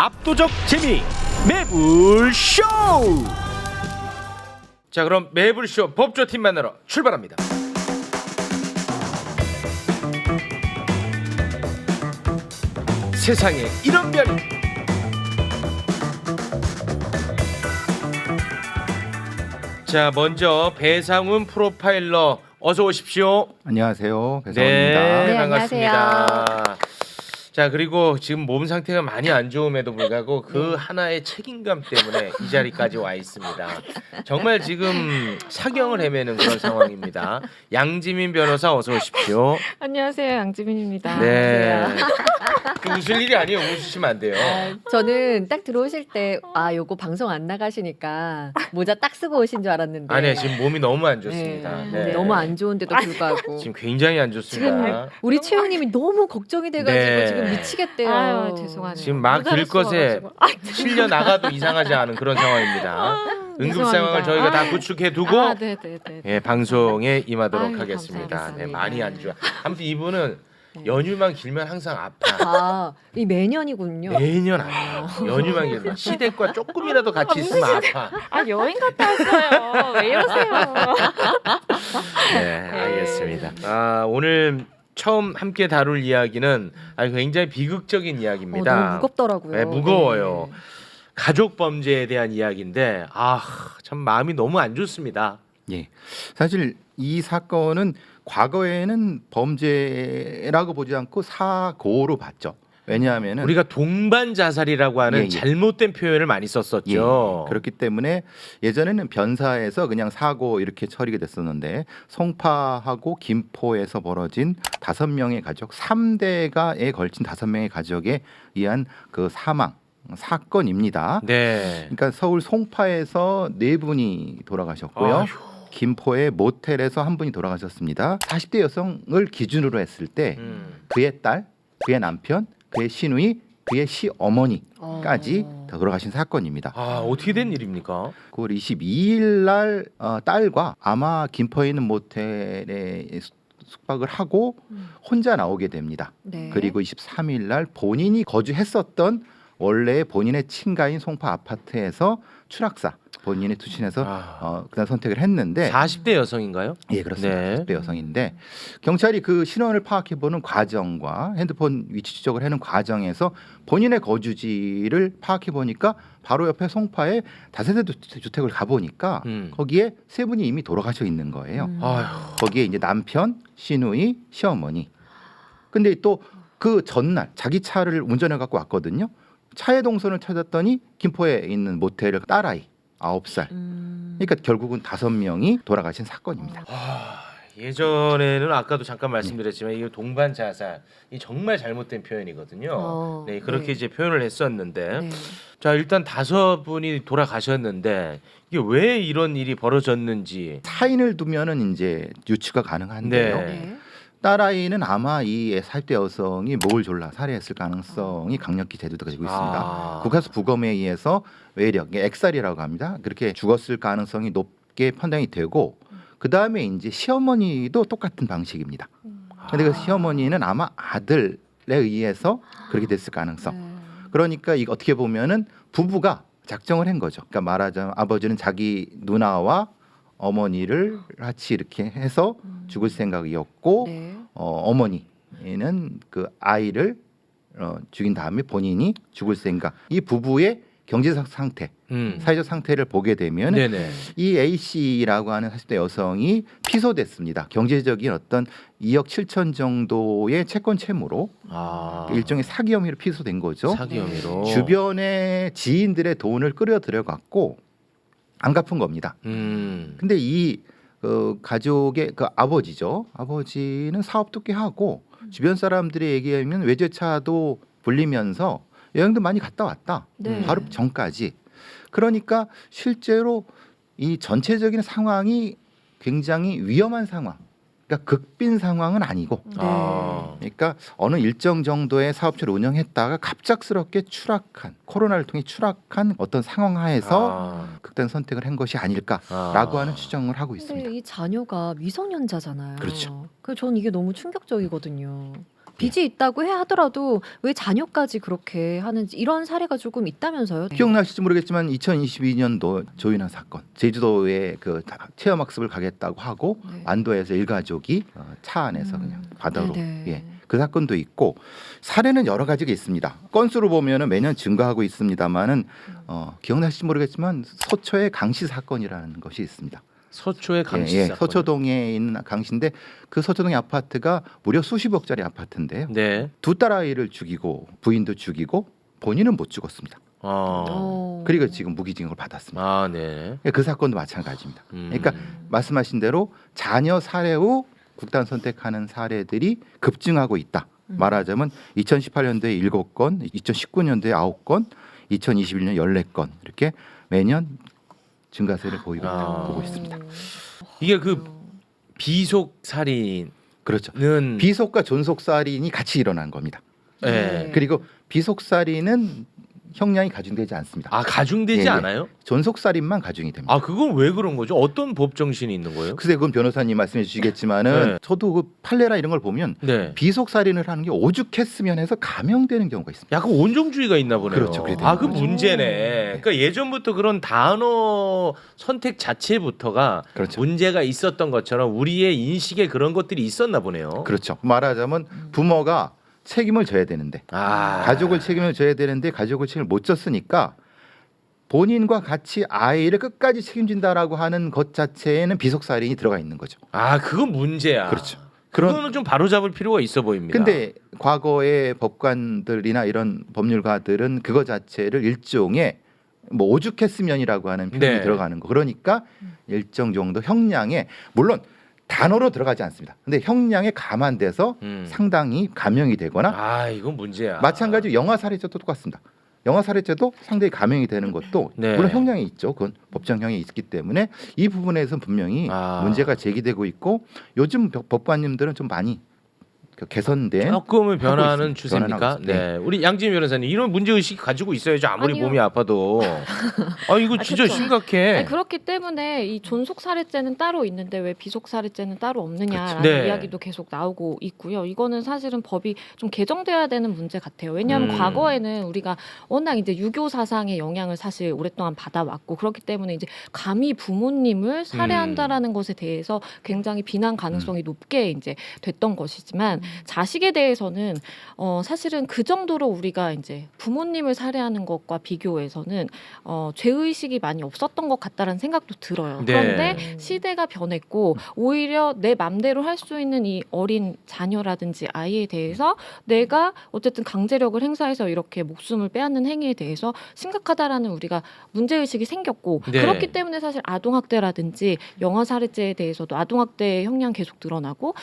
압도적 재미 매불쇼. 자, 그럼 매불쇼 법조팀 만나러 출발합니다. 세상에 이런 별이. 자, 먼저 배상훈 프로파일러 어서 오십시오. 안녕하세요. 배상훈입니다. 네, 네, 반갑습니다. 자, 그리고 지금 몸 상태가 많이 안 좋음에도 불구하고 그 하나의 책임감 때문에 이 자리까지 와 있습니다. 정말 지금 사경을 헤매는 그런 상황입니다. 양지민 변호사 어서 오십시오. 안녕하세요, 양지민입니다. 네. 그 웃을 일이 아니에요. 웃으시면 안 돼요. 저는 딱 들어오실 때 요거 방송 안 나가시니까 모자 딱 쓰고 오신 줄 알았는데 아니요, 지금 몸이 너무 안 좋습니다. 네, 네. 너무 안 좋은데도 불구하고 지금 굉장히 안 좋습니다. 지금 우리 최영님이 너무 걱정이 돼가지고 네. 지금 미치겠대요. 아유, 죄송하네요. 지금 막 길것에 실려 나가도 이상하지 않은 그런 상황입니다. 응급 죄송합니다. 상황을 저희가 다 아유. 구축해 두고 네네네. 예, 방송에 임하도록 아유, 하겠습니다. 네, 감사합니다. 많이 안 좋아. 아무튼 이분은 연휴만 길면 항상 아파. 이 매년이군요. 매년 아파. 연휴만 길면 시댁과 조금이라도 같이 있으면 아파. 아, 여행 갔다 왔어요. 왜 이러세요? 네, 알겠습니다. 오늘 처음 함께 다룰 이야기는 굉장히 비극적인 이야기입니다. 너무 무겁더라고요. 네, 무거워요. 네. 가족 범죄에 대한 이야기인데 참 마음이 너무 안 좋습니다. 예. 사실 이 사건은 과거에는 범죄라고 보지 않고 사고로 봤죠. 왜냐하면은 우리가 동반 자살이라고 하는 예, 예. 잘못된 표현을 많이 썼었죠. 그렇기 때문에 예전에는 변사에서 그냥 사고 이렇게 처리가 됐었는데 송파하고 김포에서 벌어진 5명의 가족, 3대가에 걸친 5명의 가족에 의한 그 사망 사건입니다. 네. 그러니까 서울 송파에서 4분이 돌아가셨고요. 아휴. 김포의 모텔에서 1분이 돌아가셨습니다. 40대 여성을 기준으로 했을 때 그의 딸, 그의 남편, 그의 시누이, 그의 시어머니까지 다 돌아가신 사건입니다. 어떻게 된 일입니까? 9월 22일 날 딸과 아마 김포에 있는 모텔에 숙박을 하고 혼자 나오게 됩니다. 네. 그리고 23일 날 본인이 거주했었던 원래 본인의 친가인 송파 아파트에서 추락사 본인이 투신해서 그다음 선택을 했는데 40대 여성인가요? 예, 그렇습니다. 네. 40대 여성인데 경찰이 그 신원을 파악해보는 과정과 핸드폰 위치 추적을 하는 과정에서 본인의 거주지를 파악해보니까 바로 옆에 송파에 다세대 주택을 가보니까 거기에 3분이 이미 돌아가셔 있는 거예요. 아휴. 거기에 이제 남편, 시누이, 시어머니. 근데 또 그 전날 자기 차를 운전해 갖고 왔거든요. 차의 동선을 찾았더니 김포에 있는 모텔을 딸아이 9살. 그러니까 결국은 5명이 돌아가신 사건입니다. 예전에는 아까도 잠깐 말씀드렸지만 이 동반 자살 이 정말 잘못된 표현이거든요. 네, 그렇게 네. 이제 표현을 했었는데 네. 자, 일단 5분이 돌아가셨는데 이게 왜 이런 일이 벌어졌는지. 사인을 두면은 이제 유추가 가능한데요. 네. 네. 딸아이는 아마 이 40대 여성이 목을 졸라 살해했을 가능성이 강력히 제도되고 있습니다. 국가수 부검에 의해서 외력, 액살이라고 합니다. 그렇게 죽었을 가능성이 높게 판단이 되고 그 다음에 이제 시어머니도 똑같은 방식입니다. 근데 그 시어머니는 아마 아들에 의해서 그렇게 됐을 가능성. 그러니까 이거 어떻게 보면은 부부가 작정을 한 거죠. 그러니까 말하자면 아버지는 자기 누나와 어머니를 같이 이렇게 해서 죽을 생각이었고 네. 어머니는 그 아이를 죽인 다음에 본인이 죽을 생각. 이 부부의 경제적 상태, 사회적 상태를 보게 되면 네네. 이 A 씨라고 하는 40대 여성이 피소됐습니다. 경제적인 어떤 2억 7천 정도의 채권 채무로 일종의 사기 혐의로 피소된 거죠. 사기 혐의로. 주변의 지인들의 돈을 끌어들여 갖고 안 갚은 겁니다. 근데 이 가족의 그 아버지죠. 아버지는 사업도 꽤 하고 주변 사람들의 얘기에 의하면 외제차도 불리면서 여행도 많이 갔다 왔다. 네. 바로 전까지. 그러니까 실제로 이 전체적인 상황이 굉장히 위험한 상황. 그러니까 극빈 상황은 아니고. 네. 그러니까 어느 일정 정도의 사업체를 운영했다가 갑작스럽게 추락한 코로나를 통해 추락한 어떤 상황 하에서 극단 선택을 한 것이 아닐까라고 하는 추정을 하고 있습니다. 근데 이 자녀가 미성년자잖아요. 그렇죠. 그래서 저는 이게 너무 충격적이거든요. 빚이 있다고 하더라도 왜 자녀까지 그렇게 하는지 이런 사례가 조금 있다면서요. 기억나실지 모르겠지만 2022년도 조윤아 사건, 제주도에 그 체험학습을 가겠다고 하고 네. 안도에서 일가족이 차 안에서 그냥 바다로 네네. 예. 그 사건도 있고 사례는 여러 가지가 있습니다. 건수로 보면은 매년 증가하고 있습니다만은 기억나실지 모르겠지만 서초의 강씨 사건이라는 것이 있습니다. 서초의 강씨 예, 사건. 서초동에 있는 강씨인데 그 서초동의 아파트가 무려 수십억짜리 아파트인데요. 네. 두 딸아이를 죽이고 부인도 죽이고 본인은 못 죽었습니다. 그리고 지금 무기징역을 받았습니다. 아, 네. 그 사건도 마찬가지입니다. 음. 그러니까 말씀하신 대로 자녀 살해 후 극단 선택하는 사례들이 급증하고 있다. 말하자면 2018년도에 7건, 2019년도에 9건, 2021년 14건 이렇게 매년 증가세를 보이고 있다고 보고 있습니다. 이게 그 비속 살인은 그렇죠. 비속과 존속 살인이 같이 일어난 겁니다. 예. 그리고 비속 살인은 형량이 가중되지 않습니다. 아, 가중되지 예, 예. 않아요? 존속 살인만 가중이 됩니다. 아, 그건 왜 그런 거죠? 어떤 법 정신이 있는 거예요? 글쎄 그건 변호사님 말씀해 주시겠지만은 네. 저도 그 판례나 이런 걸 보면 네. 비속 살인을 하는 게 오죽했으면 해서 감형되는 경우가 있습니다. 약간 온정주의가 있나 보네요. 그렇죠, 그래 아, 그 되는 거죠. 문제네. 그러니까 예전부터 그런 단어 선택 자체부터가 그렇죠. 문제가 있었던 것처럼 우리의 인식에 그런 것들이 있었나 보네요. 그렇죠. 말하자면 부모가 책임을 져야 되는데 아, 가족을 책임을 져야 되는데 가족을 책임을 못 졌으니까 본인과 같이 아이를 끝까지 책임진다라고 하는 것 자체에는 비속살인이 들어가 있는 거죠. 아, 그건 문제야. 그렇죠. 그거는 좀 바로잡을 필요가 있어 보입니다. 근데 과거의 법관들이나 이런 법률가들은 그거 자체를 일종의 뭐 오죽했으면이라고 하는 표현이 네. 들어가는 거. 그러니까 일정 정도 형량에 물론 단어로 들어가지 않습니다. 근데 형량에 감안돼서 상당히 감형이 되거나 아, 이건 문제야. 마찬가지로 영아 살해죄도 똑같습니다. 영아 살해죄도 상당히 감형이 되는 것도 네. 물론 형량이 있죠. 그건 법정형이 있기 때문에 이 부분에서는 분명히 아. 문제가 제기되고 있고 요즘 법관님들은 좀 많이 개선된 조금은 변화하는 있습니다. 추세입니까? 변화하고 있습니다. 네, 우리 양지민 변호사님 이런 문제 의식 가지고 있어야죠. 아무리 아니요. 몸이 아파도. 아, 이거 진짜 그쵸. 심각해. 아니, 그렇기 때문에 이 존속 살해죄는 따로 있는데 왜 비속 살해죄는 따로 없느냐라는 그렇죠. 네. 이야기도 계속 나오고 있고요. 이거는 사실은 법이 좀 개정돼야 되는 문제 같아요. 왜냐하면 과거에는 우리가 워낙 이제 유교 사상의 영향을 사실 오랫동안 받아왔고 그렇기 때문에 이제 감히 부모님을 살해한다라는 것에 대해서 굉장히 비난 가능성이 높게 이제 됐던 것이지만 자식에 대해서는 사실은 그 정도로 우리가 이제 부모님을 살해하는 것과 비교해서는 죄의식이 많이 없었던 것 같다라는 생각도 들어요. 네. 그런데 시대가 변했고 오히려 내 맘대로 할 수 있는 이 어린 자녀라든지 아이에 대해서 내가 어쨌든 강제력을 행사해서 이렇게 목숨을 빼앗는 행위에 대해서 심각하다라는 우리가 문제의식이 생겼고 네. 그렇기 때문에 사실 아동학대라든지 영아살해죄에 대해서도 아동학대 형량 계속 늘어나고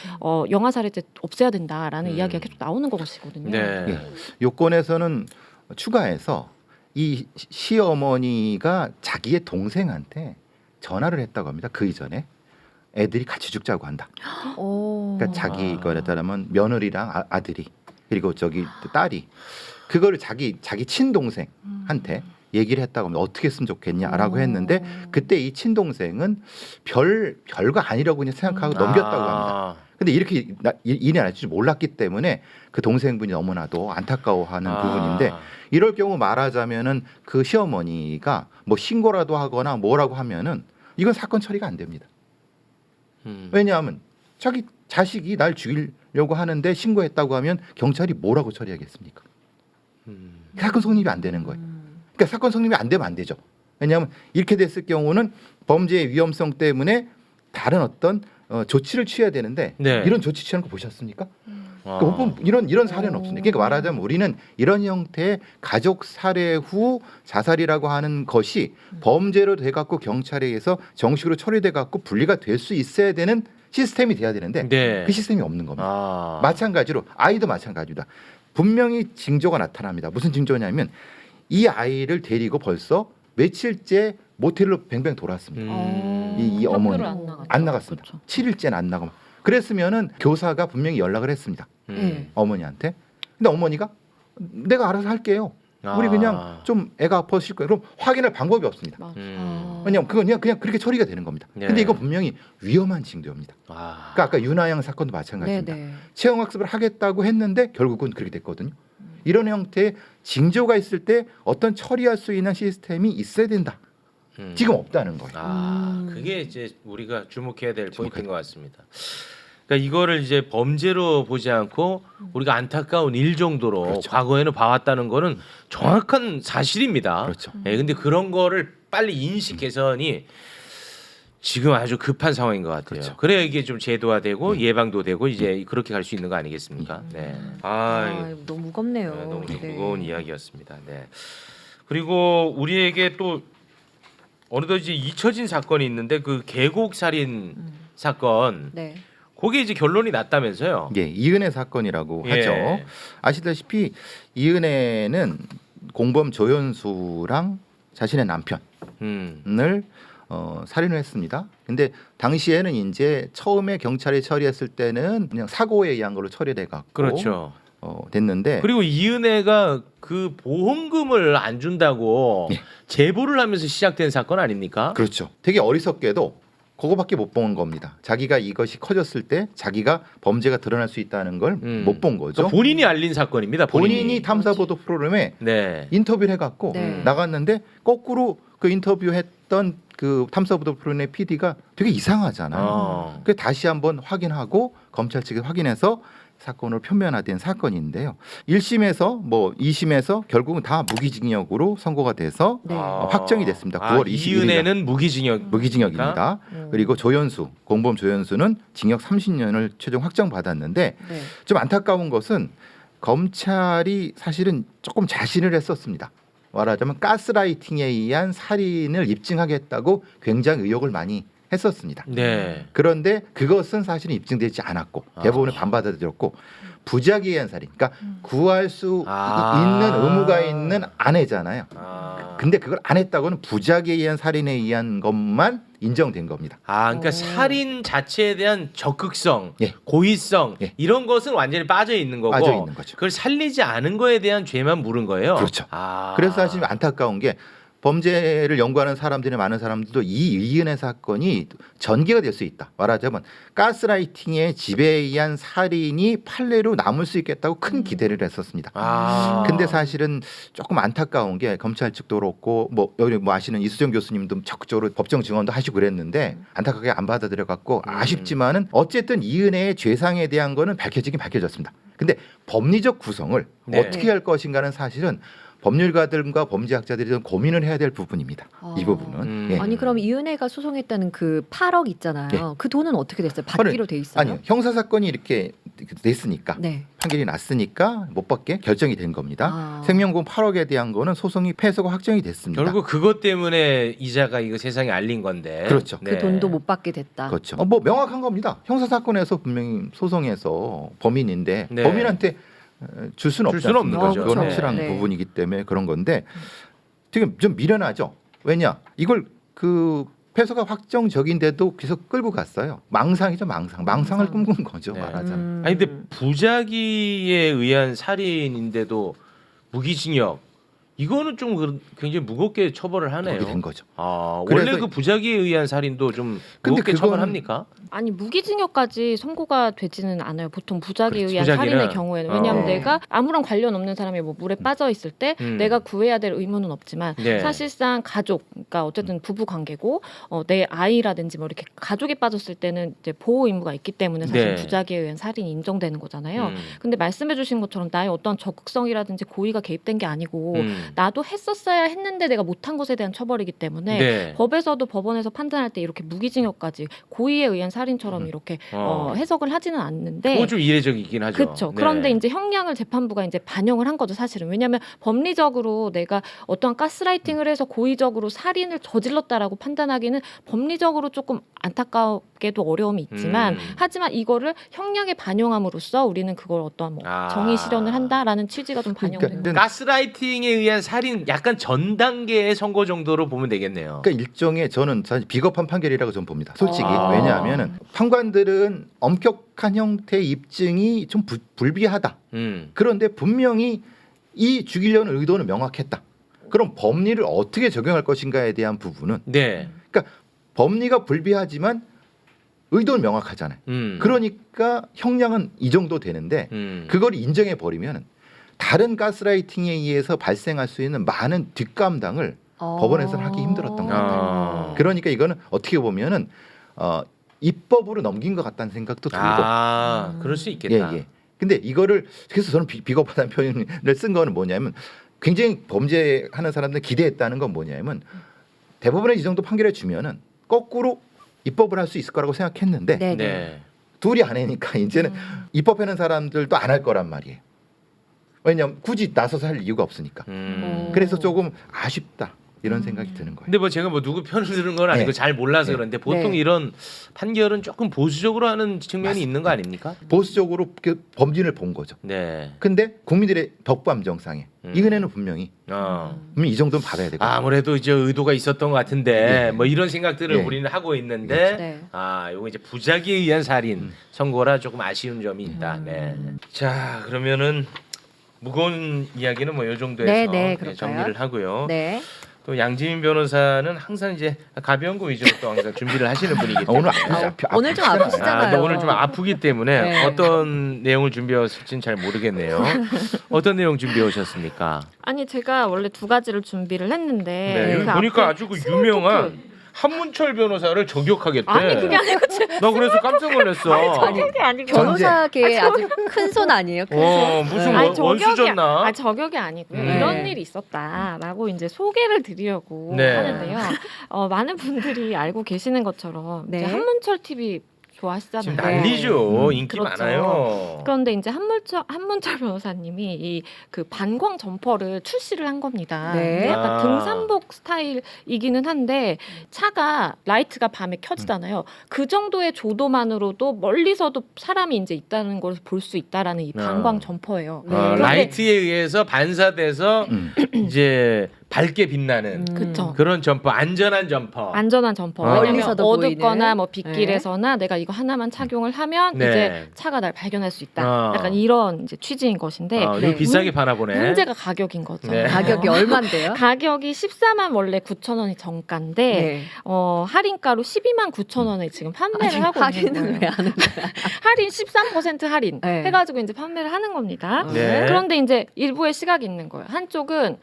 영아살해죄 없애야 된다라는 이야기가 계속 나오는 것이거든요. 네. 예. 요건에서는 추가해서 이 시어머니가 자기의 동생한테 전화를 했다고 합니다. 그 이전에 애들이 같이 죽자고 한다. 그러니까 자기 거에 따르면 며느리랑 아들이 그리고 저기 딸이 그거를 자기 친동생한테 얘기를 했다고 하면 어떻게 했으면 좋겠냐라고 했는데 그때 이 친동생은 별거 아니라고 그냥 생각하고 넘겼다고 합니다. 근데 이렇게 일이 날 줄 몰랐기 때문에 그 동생분이 너무나도 안타까워하는 부분인데 이럴 경우 말하자면은 그 시어머니가 뭐 신고라도 하거나 뭐라고 하면은 이건 사건 처리가 안 됩니다. 왜냐하면 자기 자식이 날 죽이려고 하는데 신고했다고 하면 경찰이 뭐라고 처리하겠습니까? 사건 성립이 안 되는 거예요. 그러니까 사건 성립이 안 되면 안 되죠. 왜냐하면 이렇게 됐을 경우는 범죄의 위험성 때문에 다른 어떤 조치를 취해야 되는데 네. 이런 조치 취하는 거 보셨습니까? 그러니까 이런 사례는 없습니다. 그러니까 말하자면 우리는 이런 형태의 가족 살해 후 자살이라고 하는 것이 범죄로 돼갖고 경찰에 의해서 정식으로 처리돼갖고 분리가 될 수 있어야 되는 시스템이 돼야 되는데 네. 그 시스템이 없는 겁니다. 마찬가지로 아이도 마찬가지입니다. 분명히 징조가 나타납니다. 무슨 징조냐면 이 아이를 데리고 벌써 며칠째 모텔로 뱅뱅 돌았습니다. 이 어머니 안 나갔습니다. 그렇죠. 7일째는 안 나가. 그랬으면은 교사가 분명히 연락을 했습니다. 어머니한테. 근데 어머니가 내가 알아서 할게요. 우리 그냥 좀 애가 아팠을 거예요. 그럼 확인할 방법이 없습니다. 맞아. 왜냐면 그건 그냥 그렇게 처리가 되는 겁니다. 네. 근데 이거 분명히 위험한 징조입니다. 그러니까 아까 윤아영 사건도 마찬가지입니다. 네네. 체형학습을 하겠다고 했는데 결국은 그렇게 됐거든요. 이런 형태의 징조가 있을 때 어떤 처리할 수 있는 시스템이 있어야 된다. 지금 없다는 거예요. 그게 이제 우리가 주목해야 될 포인트인 것 같습니다. 그러니까 이거를 이제 범죄로 보지 않고 우리가 안타까운 일 정도로 그렇죠. 과거에는 봐왔다는 거는 정확한 사실입니다. 그렇죠. 예, 근데 그런 거를 빨리 인식 개선이 지금 아주 급한 상황인 것 같아요. 그렇죠. 그래야 이게 좀 제도화되고 예방도 되고 이제 그렇게 갈 수 있는 거 아니겠습니까? 네. 너무 무겁네요. 네, 너무 네. 무거운 이야기였습니다. 네. 그리고 우리에게 또 어느덧 이제 잊혀진 사건이 있는데 그 계곡 살인 사건, 네. 그게 이제 결론이 났다면서요? 예, 이은혜 사건이라고 예. 하죠. 아시다시피 이은혜는 공범 조연수랑 자신의 남편을 음. 살인을 했습니다. 근데 당시에는 이제 처음에 경찰이 처리했을 때는 그냥 사고에 의한 걸로 처리돼 갖고 그렇죠. 됐는데 그리고 이은혜가 그 보험금을 안 준다고 예. 제보를 하면서 시작된 사건 아닙니까? 그렇죠. 되게 어리석게도 그거밖에 못 본 겁니다. 자기가 이것이 커졌을 때 자기가 범죄가 드러날 수 있다는 걸 못 본 거죠. 그러니까 본인이 알린 사건입니다. 본인이 탐사보도 프로그램에 네. 인터뷰를 해갖고 네. 나갔는데 거꾸로 그 인터뷰했던 그 탐사보도 프로그램의 PD가 되게 이상하잖아요. 그 다시 한번 확인하고 검찰 측에 확인해서 사건을 표면화된 사건인데요. 1심에서 뭐 2심에서 결국은 다 무기징역으로 선고가 돼서 네. 확정이 됐습니다. 9월 21일 이은혜는 무기징역. 무기징역입니다. 그리고 조연수 공범 조연수는 징역 30년을 최종 확정받았는데 네. 좀 안타까운 것은 검찰이 사실은 조금 자신을 했었습니다. 말하자면 가스라이팅에 의한 살인을 입증하겠다고 굉장히 의혹을 많이 했었습니다. 네. 그런데 그것은 사실은 입증되지 않았고 대법원에 반받아들였고 부작위에 의한 살인, 그러니까 구할 수 있는 의무가 있는 아내잖아요. 근데 그걸 안 했다고는 부작위에 의한 살인에 의한 것만 인정된 겁니다. 그러니까 살인 자체에 대한 적극성, 예. 고의성 예. 이런 것은 완전히 빠져 있는 거고 빠져 있는 거죠. 그걸 살리지 않은 거에 대한 죄만 물은 거예요. 그렇죠. 그래서 사실 안타까운 게 범죄를 연구하는 사람들이 많은 사람들도 이 이은혜 사건이 전개가 될 수 있다. 말하자면 가스라이팅의 지배에 의한 살인이 판례로 남을 수 있겠다고 큰 기대를 했었습니다. 근데 사실은 조금 안타까운 게 검찰 측도 그렇고 뭐 여기 뭐 아시는 이수정 교수님도 적극적으로 법정 증언도 하시고 그랬는데 안타깝게 안 받아들여 갖고 아쉽지만은 어쨌든 이은혜의 죄상에 대한 거는 밝혀지긴 밝혀졌습니다. 근데 법리적 구성을 네. 어떻게 할 것인가는 사실은 법률가들과 범죄학자들이 좀 고민을 해야 될 부분입니다. 이 부분은. 예. 아니 그럼 이은혜가 소송했다는 그 8억 있잖아요. 그 돈은 어떻게 됐어요? 받기로 돼 있어요? 아니요. 형사 사건이 이렇게 됐으니까 네. 판결이 났으니까 못 받게 결정이 된 겁니다. 생명보험 8억에 대한 거는 소송이 패소가 확정이 됐습니다. 결국 그것 때문에 이자가 이거 세상에 알린 건데. 그렇죠. 그 돈도 못 받게 됐다. 그렇죠. 뭐 명확한 겁니다. 형사 사건에서 분명히 소송에서 범인인데 네. 범인한테 줄 수는 없지 수는 없는 않습니까? 거죠. 그건 그렇죠. 확실한 네. 부분이기 때문에 그런 건데 되게 좀 미련하죠. 왜냐? 이걸 그 패소가 확정적인데도 계속 끌고 갔어요. 망상이죠, 망상을 꿈꾼 거죠, 네. 말하자면. 아니 근데 부작위에 의한 살인인데도 무기징역 이거는 좀 굉장히 무겁게 처벌을 하네요. 그렇게 된 거죠. 원래 그래서- 그 부작위에 의한 살인도 좀 근데 무겁게 그거는- 처벌합니까? 아니 무기징역까지 선고가 되지는 않아요. 보통 부작위에 그렇지, 의한 부작위는. 살인의 경우에는 왜냐하면 네. 내가 아무런 관련 없는 사람이 뭐 물에 빠져 있을 때 내가 구해야 될 의무는 없지만 네. 사실상 가족, 그러니까 어쨌든 부부 관계고 내 아이라든지 뭐 이렇게 가족이 빠졌을 때는 이제 보호 의무가 있기 때문에 사실 네. 부작위에 의한 살인이 인정되는 거잖아요. 음. 근데 말씀해주신 것처럼 나의 어떤 적극성이라든지 고의가 개입된 게 아니고 음. 나도 했었어야 했는데 내가 못한 것에 대한 처벌이기 때문에 네. 법에서도 법원에서 판단할 때 이렇게 무기징역까지 고의에 의한 살인처럼 이렇게 해석을 하지는 않는데 그거 좀 이례적이긴 하죠. 그렇죠. 네. 그런데 이제 형량을 재판부가 이제 반영을 한 거죠, 사실은. 왜냐하면 법리적으로 내가 어떠한 가스라이팅을 해서 고의적으로 살인을 저질렀다라고 판단하기는 법리적으로 조금 안타깝게도 어려움이 있지만 하지만 이거를 형량에 반영함으로써 우리는 그걸 어떠한 뭐 정의 실현을 한다라는 취지가 좀 반영된 거죠. 가스라이팅에 의한 살인 약간 전 단계의 선고 정도로 보면 되겠네요. 그러니까 일종의 저는 사실 비겁한 판결이라고 좀 봅니다. 솔직히 아. 왜냐하면은 판관들은 엄격한 형태의 입증이 좀 불비하다. 그런데 분명히 이 죽이려는 의도는 명확했다. 그럼 법리를 어떻게 적용할 것인가에 대한 부분은 네. 그러니까 법리가 불비하지만 의도는 명확하잖아요. 그러니까 형량은 이 정도 되는데 그걸 인정해 버리면 다른 가스라이팅에 의해서 발생할 수 있는 많은 뒷감당을 법원에서는 하기 힘들었던 것 같아요. 그러니까 이거는 어떻게 보면은 입법으로 넘긴 것 같다는 생각도 들고. 그럴 수 있겠다. 예. 근데 이거를 그래서 저는 비겁하다는 표현을 쓴 거는 뭐냐면 굉장히 범죄하는 사람들 기대했다는 건 뭐냐면 대법원에 이 정도 판결해 주면은 거꾸로 입법을 할 수 있을 거라고 생각했는데 네. 네. 둘이 안 하니까 이제는 입법하는 사람들도 안 할 거란 말이에요. 왜냐하면 굳이 나서서 할 이유가 없으니까. 그래서 조금 아쉽다 이런 생각이 드는 거예요. 근데 뭐 제가 뭐 누구 편을 들은 건 아니고 네. 잘 몰라서 네. 그런데 보통 네. 이런 판결은 조금 보수적으로 하는 측면이 있는 거 아닙니까? 보수적으로 그 범진을 본 거죠. 네. 근데 국민들의 덕감정상에 이 은혜는 분명히 이 정도는 받아야 되고. 아무래도 이제 의도가 있었던 것 같은데 예. 뭐 이런 생각들을 예. 우리는 하고 있는데 네. 요거 이제 부작위에 의한 살인 선고라 조금 아쉬운 점이 있다. 네. 자 그러면은 무거운 이야기는 뭐 이 정도에서 네, 네, 예, 그럴까요? 정리를 하고요. 네. 또 양지민 변호사는 항상 이제 가벼운 거 위주로 또 항상 준비를 하시는 분이기 때문에 오늘 아프지 오늘 좀 아프시잖아요. 근데 오늘 좀 아프기 때문에 네. 어떤 내용을 준비하실지는 잘 모르겠네요. 어떤 내용 준비해 오셨습니까? 아니 제가 원래 두 가지를 준비를 했는데 네, 여기 그 보니까 앞에 아주 그 스몰 유명한 토크. 한문철 변호사를 저격하겠대. 아니 그게 아니고 나 그래서 깜짝 놀랐어. 아니, 저격이 아니고 변호사계의 아주 큰 손 아니에요? 큰 손? 무슨 아니, 원수졌나? 저격이 아니고요. 네. 이런 일이 있었다라고 이제 소개를 드리려고 네. 하는데요. 많은 분들이 알고 계시는 것처럼 네. 이제 한문철 TV 좋아하시잖아요. 지금 난리죠. 인기 그렇죠. 많아요. 그런데 이제 한문철 변호사님이 이 그 반광 점퍼를 출시를 한 겁니다. 네. 근데 약간 아. 등산복 스타일이기는 한데 차가 라이트가 밤에 켜지잖아요. 그 정도의 조도만으로도 멀리서도 사람이 이제 있다는 걸 볼 수 있다라는 이 반광 점퍼예요. 네. 그런데 라이트에 의해서 반사돼서 이제 밝게 빛나는 그쵸. 그런 점퍼, 안전한 점퍼. 안전한 점퍼. 아. 왜냐면 멀리서도 어둡거나 보이는. 뭐 빗길에서나 내가 이거 하나만 착용을 하면 네. 이제 차가 날 발견할 수 있다. 아. 약간 이런 이제 취지인 것인데 이거 네. 비싸게 파나 보네. 문제가 가격인 거죠. 네. 가격이 얼마인데요? 가격이 14만 원래 9천 원이 정가인데 네. 할인가로 12만 9천 원에 지금 판매를 하고 있는 할인은 거예요. 왜 하는 거야? 할인 13% 할인 네. 해가지고 이제 판매를 하는 겁니다. 네. 그런데 이제 일부의 시각이 있는 거예요. 한쪽은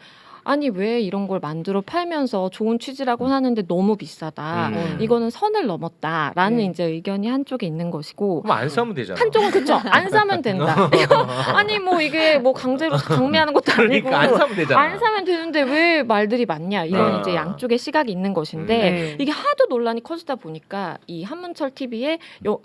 아니 왜 이런 걸 만들어 팔면서 좋은 취지라고 하는데 너무 비싸다. 이거는 선을 넘었다라는 네. 이제 의견이 한쪽에 있는 것이고 그럼 안 싸면 되잖아. 한쪽은 그쵸 안 사면 된다. 이거 아니 뭐 이게 뭐 강제로 강매하는 것도 아니고 그러니까 안 사면 되잖아. 안 사면 되는데 왜 말들이 많냐 이런 어. 이제 양쪽의 시각이 있는 것인데 네. 이게 하도 논란이 커지다 보니까 이 한문철 TV에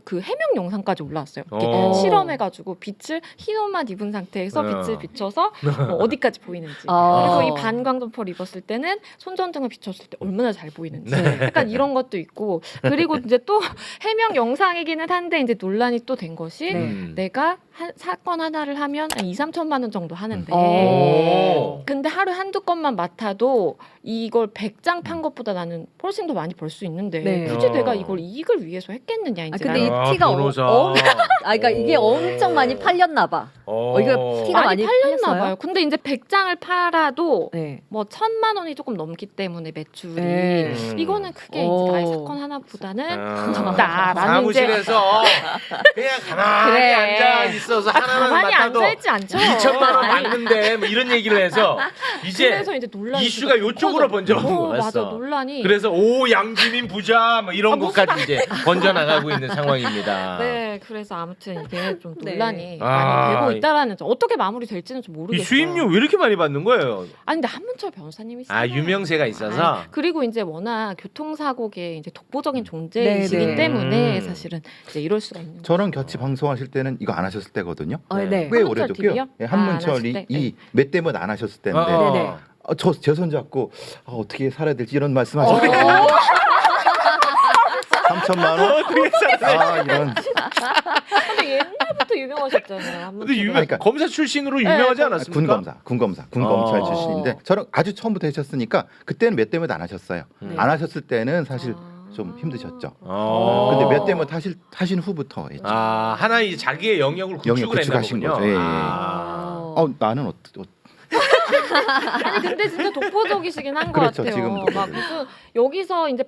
그 해명 영상까지 올라왔어요. 이렇게 어. 실험해가지고 빛을 흰 옷만 입은 상태에서 빛을 비춰서 뭐 어디까지 보이는지 그리고 이 반광 점퍼를 입었을 때는 손전등을 비췄을 때 얼마나 잘 보이는지 약간 이런 것도 있고 그리고 이제 또 해명 영상이기는 한데 이제 논란이 또 된 것이 네. 내가 사건 하나를 하면 한 2, 3천만 원 정도 하는데 오. 근데 하루에 한두 건만 맡아도 이걸 100장 판 것보다 나는 훨씬 더 많이 벌 수 있는데 네. 굳이 어. 내가 이걸 이익을 위해서 했겠느냐 이제 근데 이 나는. 티가 변호사. 그러니까 이게 엄청 많이 팔렸나 봐. 이거 티가 많이 많이 팔렸나 팔렸어요? 봐요. 근데 이제 100장을 팔아도 네. 뭐 1,000만 원이 조금 넘기 때문에 매출이 네. 이거는 크게 오. 이제 나의 사건 하나보다는 아. 적다라는 이제 사무실에서 그냥 가만히 그래. 앉아 있어서 하나만 가만히 맡아도 앉아있지 않죠. 2천만 원 아니, 받는데 뭐 이런 얘기를 해서 이제 그래서 이제 논란이 이슈가 진짜 요쪽으로 커져. 번져가는 거였어. 맞아 논란이. 그래서 오 양지민 부자 뭐 이런 것까지 이제 번져나가고 있는 상황입니다. 네, 그래서 아무튼 이게 좀 네. 논란이 아. 많이 되고 있다라는 점. 어떻게 마무리될지는 좀 이 모르겠어요. 수입료 왜 이렇게 많이 받는 거예요? 아니 근데 한문철 변호사님이 아 있어요. 유명세가 있어서. 아니, 그리고 이제 워낙 교통사고계 이제 독보적인 존재이시기 네, 네. 때문에 사실은 이제 이럴 수가 있는 거죠. 저랑 같이 방송하실 때는 이거 안 하셨을 때거든요. 네. 꽤 한문철 오래됐고요. TV요? 예, 아, 안 한문철이 하실 때? 이 몇 대면 안 하셨을 때인데 네네. 제 손 잡고 어떻게 살아야 될지 이런 말씀하셨거든요. 3천만 원? 이런. 근데 옛날부터 유명하셨잖아요. 한문철. 근데 유명 그러니까- 검사 출신으로 유명하지 않았습니까? 군검사 출신인데 저랑 아주 처음부터 하셨으니까 그때는 몇 대면 안 하셨어요. 네. 안 하셨을 때는 사실 아. 좀 힘드셨죠. 어. 근데 몇 대면 하신 후부터 했죠. 하나 이제 자기의 영역을 영역 구축을 했나 구축하신 보군요. 거죠. 예, 예. 아. 나는 아니 근데 진짜 독보적이시긴 한 것 그렇죠, 같아요. 지금 막 독보적이죠. 무슨 여기서 이제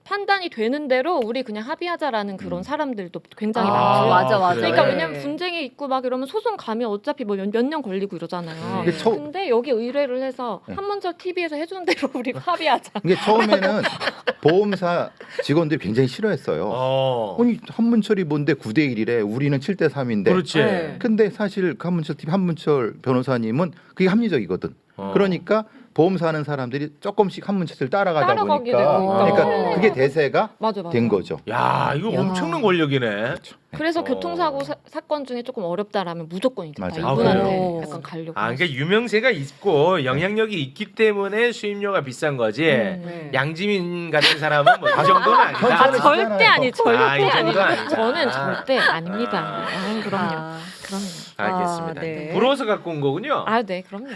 판단이 되는 대로 우리 그냥 합의하자라는 그런 사람들도 굉장히 아, 많고요. 맞아, 맞아. 그러니까 그래. 왜냐면 분쟁이 있고 막 이러면 소송 가면 어차피 뭐 몇 년 걸리고 이러잖아요. 근데 근데 여기 의뢰를 해서 네. 한문철 TV에서 해주는 대로 우리 합의하자. 이게 처음에는 보험사 직원들이 굉장히 싫어했어요. 아니 한문철이 뭔데 9대 1이래. 우리는 7대 3인데. 그렇지. 네. 근데 사실 그 한문철 TV 한문철 변호사님은 그게 합리적이거든. 어. 그러니까 보험사 하는 사람들이 조금씩 한문철을 따라가다 따라가게 보니까 되고. 그러니까 어. 그게 대세가 맞아. 된 거죠. 야 이거 야. 엄청난 권력이네. 그래서 어. 교통사고 사건 중에 조금 어렵다라면 무조건 이제 다 맞아요. 아, 이분한테 그래요? 약간 가려고. 아 그러니까 유명세가 있고 영향력이 있기 때문에 수임료가 비싼 거지. 네. 양지민 같은 사람은 뭐 이 정도는 아니다. 천천히 절대 아니, 절대 아, 이 정도는 아니고 아니다. 저는 절대 아닙니다. 아, 그럼요. 아, 그럼요. 알겠습니다. 아, 네. 부러워서 갖고 온 거군요. 아, 네, 그럼요.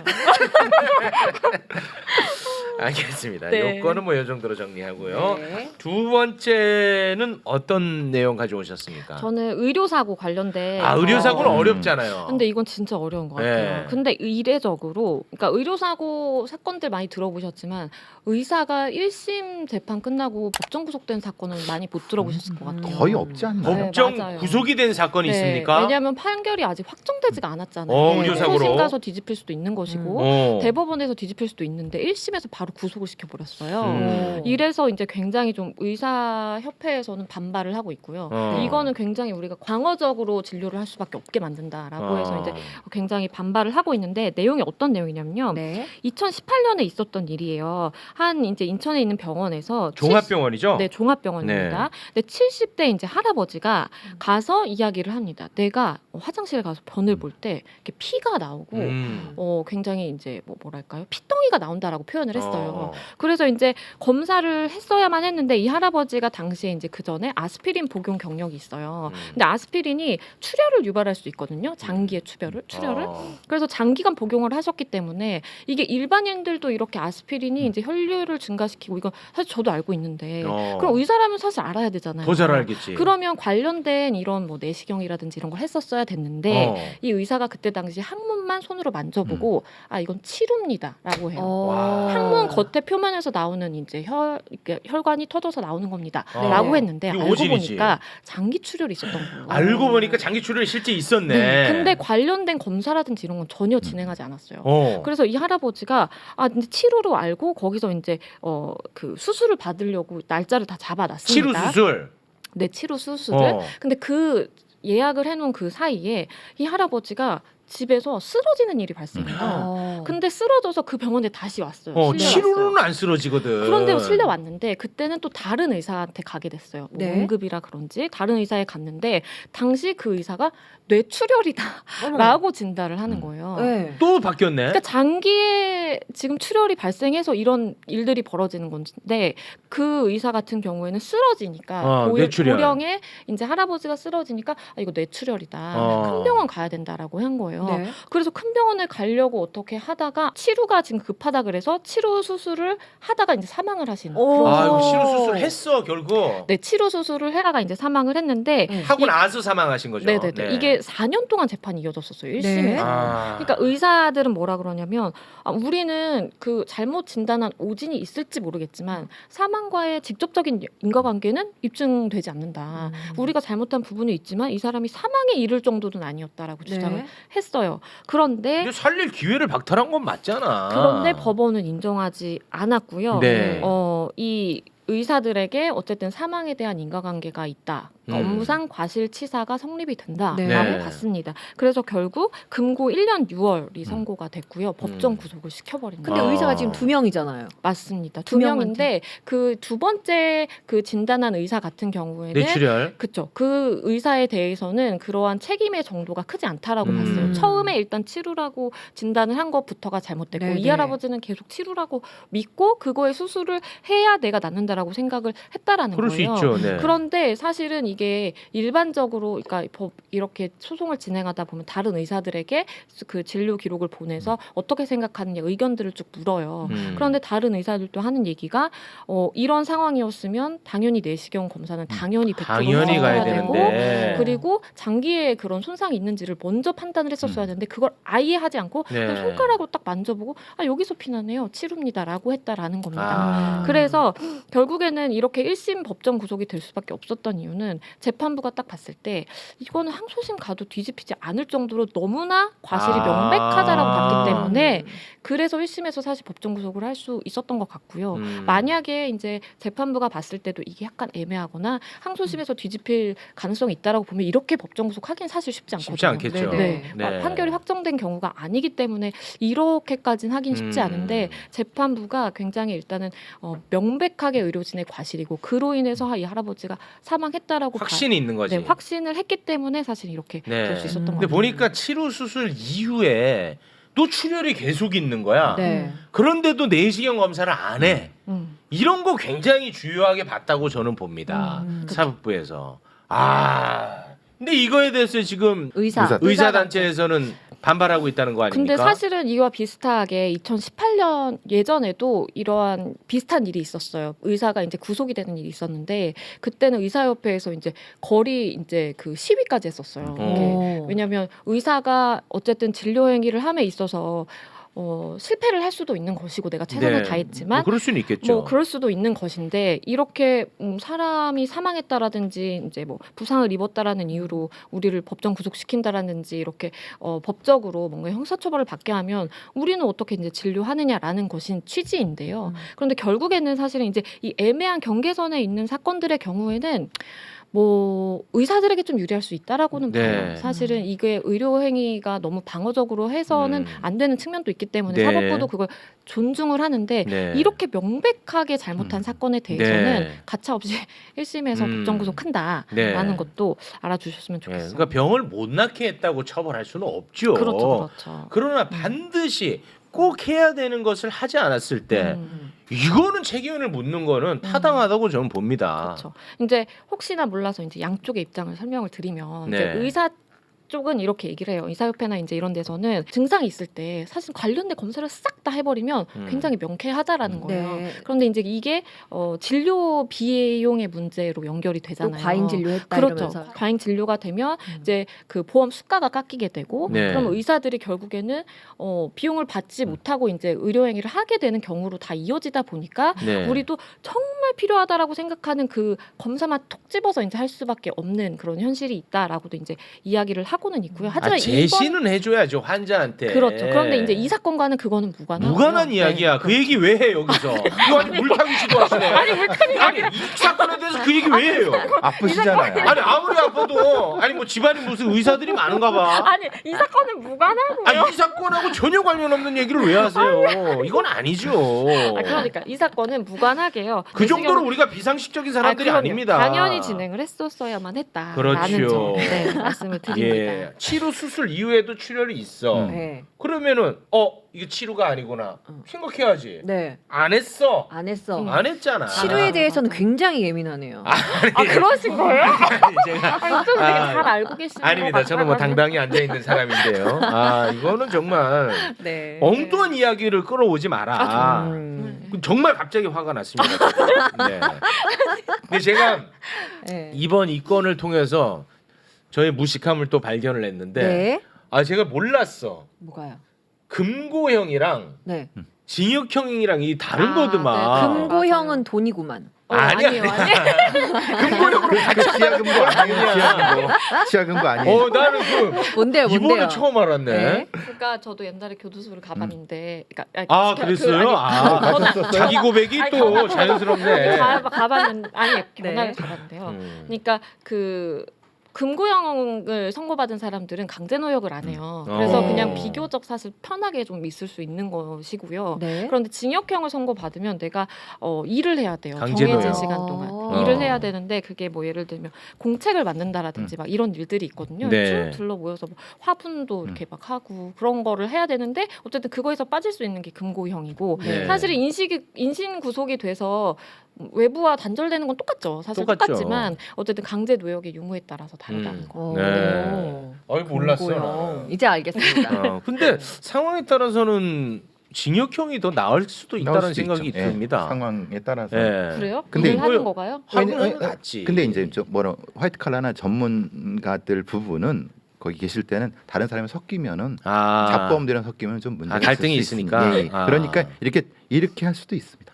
알겠습니다. 네. 요거는 뭐 이 정도로 정리하고요. 네. 두 번째는 어떤 내용 가져오셨습니까? 저는 의료사고 관련된. 아 의료사고는 어. 어렵잖아요. 근데 이건 진짜 어려운 것 같아요. 네. 근데 이례적으로, 그러니까 의료사고 사건들 많이 들어보셨지만 의사가 1심 재판 끝나고 법정 구속된 사건은 많이 못 들어보셨을 것 같아요. 거의 없지 않나요? 네, 법정 맞아요. 구속이 된 사건이 있습니까? 왜냐하면 판결이 아직 확정되지가 않았잖아요. 어, 의료사고로? 2심 가서 뒤집힐 수도 있는 것이고 어. 대법원에서 뒤집힐 수도 있는데 1심에서 바로 구속을 시켜버렸어요. 음. 이래서 이제 굉장히 좀 의사협회에서는 반발을 하고 있고요. 어. 이거는 굉장히 우리가 광어적으로 진료를 할 수밖에 없게 만든다라고 해서 이제 굉장히 반발을 하고 있는데 내용이 어떤 내용이냐면요. 네. 2018년에 있었던 일이에요. 한 이제 인천에 있는 병원에서 종합병원이죠? 네, 종합병원입니다. 근데 70대 이제 할아버지가 가서 이야기를 합니다. 내가 화장실에 가서 변을 볼 때 이렇게 피가 나오고 굉장히 이제 뭐랄까요? 피덩이가 나온다라고 표현을 했어요. 그래서 이제 검사를 했어야만 했는데 이 할아버지가 당시에 이제 그 전에 아스피린 복용 경력이 있어요. 근데 아스피린이 출혈을 유발할 수 있거든요. 장기의 출혈을. 그래서 장기간 복용을 하셨기 때문에 이게 일반인들도 이렇게 아스피린이 이제 혈류를 증가시키고 이건 사실 저도 알고 있는데 그럼 의사라면 사실 알아야 되잖아요. 더 잘 알겠지. 그러면 관련된 이런 뭐 내시경이라든지 이런 걸 했었어야 됐는데 이 의사가 그때 당시 항문만 손으로 만져보고 아 이건 치루입니다라고 해요. 어. 항문 겉에 표면에서 나오는 이제 혈관이 터져서 나오는 겁니다라고 네. 했는데 이거 알고 오진이지. 보니까 장기 출혈이 있었던 거예요. 알고 보니까 장기 출혈이 실제 있었네. 네. 근데 관련된 검사라든지 이런 건 전혀 진행하지 않았어요. 그래서 이 할아버지가 아 근데 치료로 알고 거기서 이제 그 수술을 받으려고 날짜를 다 잡아놨습니다. 치료 수술. 네, 치료 수술을. 근데 그 예약을 해놓은 그 사이에 이 할아버지가 집에서 쓰러지는 일이 발생해요. 어. 근데 쓰러져서 그 병원에 다시 왔어요. 실려왔어요. 치료는 안 쓰러지거든. 그런데 실려왔는데 그때는 또 다른 의사한테 가게 됐어요. 뭐 네. 응급이라 그런지 다른 의사에 갔는데 당시 그 의사가 뇌출혈이다라고 어머. 진단을 하는 거예요. 네. 또 바뀌었네. 그러니까 장기에 지금 출혈이 발생해서 이런 일들이 벌어지는 건데 그 의사 같은 경우에는 쓰러지니까 뇌출혈. 고령에 이제 할아버지가 쓰러지니까 아, 이거 뇌출혈이다. 큰 병원 가야 된다라고 한 거예요. 네. 그래서 큰 병원을 가려고 어떻게 하다가 치료가 지금 급하다 그래서 치료 수술을 하다가 이제 사망을 하신. 오. 그런 아, 이거 어. 치료 수술 했어 결국. 네, 치료 수술을 해다가 이제 사망을 했는데 하고 나서 사망하신 거죠. 네네네. 네. 이게 4년 동안 재판이 이어졌었어요. 1심에서. 네. 그러니까 의사들은 뭐라 그러냐면 아, 우리는 그 잘못 진단한 오진이 있을지 모르겠지만 사망과의 직접적인 인과관계는 입증되지 않는다. 우리가 잘못한 부분이 있지만 이 사람이 사망에 이를 정도는 아니었다라고 주장을 네. 했어요. 그런데 이거 살릴 기회를 박탈한 건 맞잖아. 그런데 법원은 인정하지 않았고요. 네. 이 의사들에게 어쨌든 사망에 대한 인과관계가 있다. 그러니까 업무상 과실치사가 성립이 된다라고 네. 봤습니다. 그래서 결국 금고 1년 6월이 선고가 됐고요. 법정 구속을 시켜버린 근데 거예요. 의사가 지금 2명이잖아요. 맞습니다. 두 2명인데 그 두 번째 그 진단한 의사 같은 경우에는 뇌출혈. 그렇죠. 그 의사에 대해서는 그러한 책임의 정도가 크지 않다라고 음. 봤어요. 처음에 일단 치료라고 진단을 한 것부터가 잘못됐고 네네. 이 할아버지는 계속 치료라고 믿고 그거에 수술을 해야 내가 낫는다라고 생각을 했다라는 그럴 수 거예요. 있죠. 네. 그런데 사실은 이게 일반적으로 그러니까 법 이렇게 소송을 진행하다 보면 다른 의사들에게 그 진료 기록을 보내서 어떻게 생각하느냐 의견들을 쭉 물어요. 그런데 다른 의사들도 하는 얘기가 이런 상황이었으면 당연히 내시경 검사는 당연히 100% 당연히 가야 했어야 되고 되는데. 그리고 장기에 그런 손상이 있는지를 먼저 판단을 했었어야 되는데 그걸 아예 하지 않고 네. 그냥 손가락으로 딱 만져보고 여기서 피나네요. 치료입니다라고 했다라는 겁니다. 아. 그래서 결국에는 이렇게 1심 법정 구속이 될 수밖에 없었던 이유는 재판부가 딱 봤을 때 이거는 항소심 가도 뒤집히지 않을 정도로 너무나 과실이 명백하다라고 봤기 때문에 그래서 1심에서 사실 법정 구속을 할 수 있었던 것 같고요. 만약에 이제 재판부가 봤을 때도 이게 약간 애매하거나 항소심에서 뒤집힐 가능성이 있다라고 보면 이렇게 법정 구속하기는 사실 쉽지 않거든요. 쉽지 않겠죠. 네. 네. 판결이 확정된 경우가 아니기 때문에 이렇게까지는 하긴 쉽지 않은데 재판부가 굉장히 일단은 명백하게 의료진의 과실이고 그로 인해서 이 할아버지가 사망했다라고 확신이 있는 거지. 네, 확신을 했기 때문에 사실 이렇게 네. 될 수 있었던 것 근데 같아요. 보니까 치료 수술 이후에 또 출혈이 계속 있는 거야. 네. 그런데도 내시경 검사를 안 해. 이런 거 굉장히 중요하게 봤다고 저는 봅니다. 사법부에서. 근데 이거에 대해서 지금 의사 단체에서는 반발하고 있다는 거 아닙니까? 근데 사실은 이와 비슷하게 2018년 예전에도 이러한 비슷한 일이 있었어요. 의사가 이제 구속이 되는 일이 있었는데 그때는 의사협회에서 이제 거리 이제 그 시위까지 했었어요. 이게 왜냐하면 의사가 어쨌든 진료 행위를 함에 있어서 실패를 할 수도 있는 것이고 내가 최선을 다했지만 뭐 그럴 수는 있겠죠. 뭐 그럴 수도 있는 것인데 이렇게 사람이 사망했다라든지 이제 뭐 부상을 입었다라는 이유로 우리를 법정 구속시킨다라든지 이렇게 법적으로 뭔가 형사처벌을 받게 하면 우리는 어떻게 이제 진료하느냐라는 것인 취지인데요. 그런데 결국에는 사실은 이제 이 애매한 경계선에 있는 사건들의 경우에는 뭐 의사들에게 좀 유리할 수 있다라고는 봐요. 사실은 이게 의료 행위가 너무 방어적으로 해서는 안 되는 측면도 있기 때문에 사법부도 그걸 존중을 하는데 이렇게 명백하게 잘못한 사건에 대해서는 가차없이 1심에서 법정 구속한다라는 것도 알아주셨으면 좋겠어요. 그러니까 병을 못 낳게 했다고 처벌할 수는 없죠. 그렇죠. 그러나 반드시 꼭 해야 되는 것을 하지 않았을 때 이거는 책임을 묻는 거는 타당하다고 저는 봅니다. 그렇죠. 이제 혹시나 몰라서 이제 양쪽의 입장을 설명을 드리면 네. 이제 의사 쪽은 이렇게 얘기를 해요. 의사협회나 이제 이런 데서는 증상이 있을 때 사실 관련된 검사를 싹 다 해버리면 굉장히 명쾌하다라는 거예요. 네. 그런데 이제 이게 진료 비용의 문제로 연결이 또 되잖아요. 과잉 진료했다 그렇죠. 이러면서. 과잉 진료가 되면 이제 그 보험 수가가 깎이게 되고 네. 그럼 의사들이 결국에는 비용을 받지 못하고 이제 의료행위를 하게 되는 경우로 다 이어지다 보니까 네. 우리도 정말 필요하다라고 생각하는 그 검사만 톡 집어서 이제 할 수밖에 없는 그런 현실이 있다라고도 이제 이야기를 하고는 있고요. 하지만 제시는 해줘야죠 환자한테. 그렇죠. 그런데 이제 이 사건과는 그거는 무관한 이야기야. 그 얘기 왜 해 여기서? 이거 아니 물타기 시도하시네. 아니 이 사건에 대해서 그 얘기 왜 해요? 아프시잖아요. 아니 아무리 아파도 아니 뭐 집안에 무슨 의사들이 많은가 봐. 아니 이 사건은 무관하고요. 이 사건하고 전혀 관련 없는 얘기를 왜 하세요? 이건 아니죠. 그러니까 이 사건은 무관하게요. 그 정도로 우리가 비상식적인 사람들이 아닙니다. 당연히 진행을 했었어야만 했다라는 그렇죠. 점 말씀을 드립니다. 예. 치료 수술 이후에도 출혈이 있어. 네. 그러면은 이게 치료가 아니구나 생각해야지. 네. 안 했어. 안 했어. 안 했잖아. 치료에 대해서는 굉장히 예민하네요. 그러신 거예요? 제가 좀 되게 잘 알고 계시는 아닙니다. 것 저는 뭐 같아가지고. 당당히 앉아 있는 사람인데요. 이거는 정말 네. 엉뚱한 이야기를 끌어오지 마라. 정말 갑자기 화가 났습니다. 네. 근데 제가 네. 이번 이 건을 통해서 저의 무식함을 또 발견을 했는데 네. 제가 몰랐어. 뭐가요? 금고형이랑 네. 징역형이랑 이 다른 아, 거드만. 네. 금고형은 돈이구만. 아니야. 금고형으로 그 치아금고 아니에요. 치아금고 아니에요. 나는 뭔데요? 이번에 뭔데요? 처음 알았네. 네. 그러니까 저도 옛날에 교도소를 가봤는데, 그러니까 그랬어요? 저는 자기 고백이 또 자연스럽네. 가봤는데 견학을 네. 가봤는데요. 그러니까 그 금고형을 선고받은 사람들은 강제노역을 안 해요. 그래서 그냥 비교적 사실 편하게 좀 있을 수 있는 것이고요. 네. 그런데 징역형을 선고받으면 내가 일을 해야 돼요. 강제노역. 정해진 시간 동안 일을 해야 되는데 그게 뭐 예를 들면 공책을 만든다라든지 막 이런 일들이 있거든요. 네. 쭉 둘러 모여서 뭐 화분도 이렇게 막 하고 그런 거를 해야 되는데 어쨌든 그거에서 빠질 수 있는 게 금고형이고 네. 사실은 인신 구속이 돼서 외부와 단절되는 건 똑같죠. 사실 똑같죠. 똑같지만 어쨌든 강제 노역의 유무에 따라서 다르다는 거. 네. 몰랐어. 그렇고요. 나는. 이제 알겠습니다. 근데 상황에 따라서는 징역형이 더 나을 수도 나올 있다는 수도 생각이 있죠. 예, 듭니다. 상황에 따라서. 예. 그래요? 근데 일을 하는 이거- 거가요? 하면 낫지. 근데 이제 화이트 칼라나 전문가들 부분은 거기 계실 때는 다른 사람이 섞이면은 잡범들이랑 섞이면 좀 문제가 갈등이 있을 수 있으니까. 예, 예. 아. 그러니까 이렇게 할 수도 있습니다.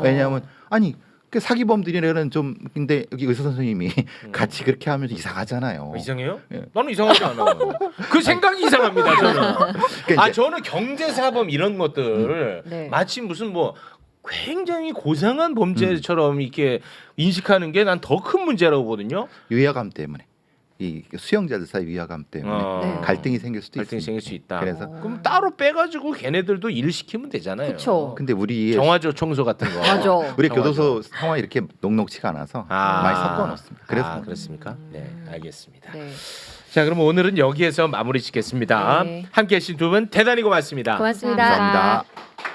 왜냐하면 아니 그 사기범들이라는 좀 근데 여기 의사 선생님이 같이 그렇게 하면 이상하잖아요. 이상해요? 예. 나는 이상하지 않아. 그 생각이 이상합니다. 저는. 그러니까 이제 저는 경제사범 이런 것들 네. 마치 무슨 뭐 굉장히 고상한 범죄처럼 이렇게 인식하는 게 난 더 큰 문제라고 보거든요. 위화감 때문에 이 수용자들 사이 위화감 때문에 네. 갈등이 생길 수도 갈등이 있습니다. 생길 수 있다. 그래서 그럼 따로 빼가지고 걔네들도 일을 시키면 되잖아요. 그쵸. 근데 우리의 정화조 청소 같은 거. 맞아. 우리 정화조. 교도소 상황이 이렇게 녹록치가 않아서 많이 섞어 놓습니다. 그래서 그렇습니까? 네, 알겠습니다. 네. 자, 그럼 오늘은 여기에서 마무리 짓겠습니다. 네. 함께해 주신 두 분 대단히 고맙습니다. 고맙습니다. 감사합니다.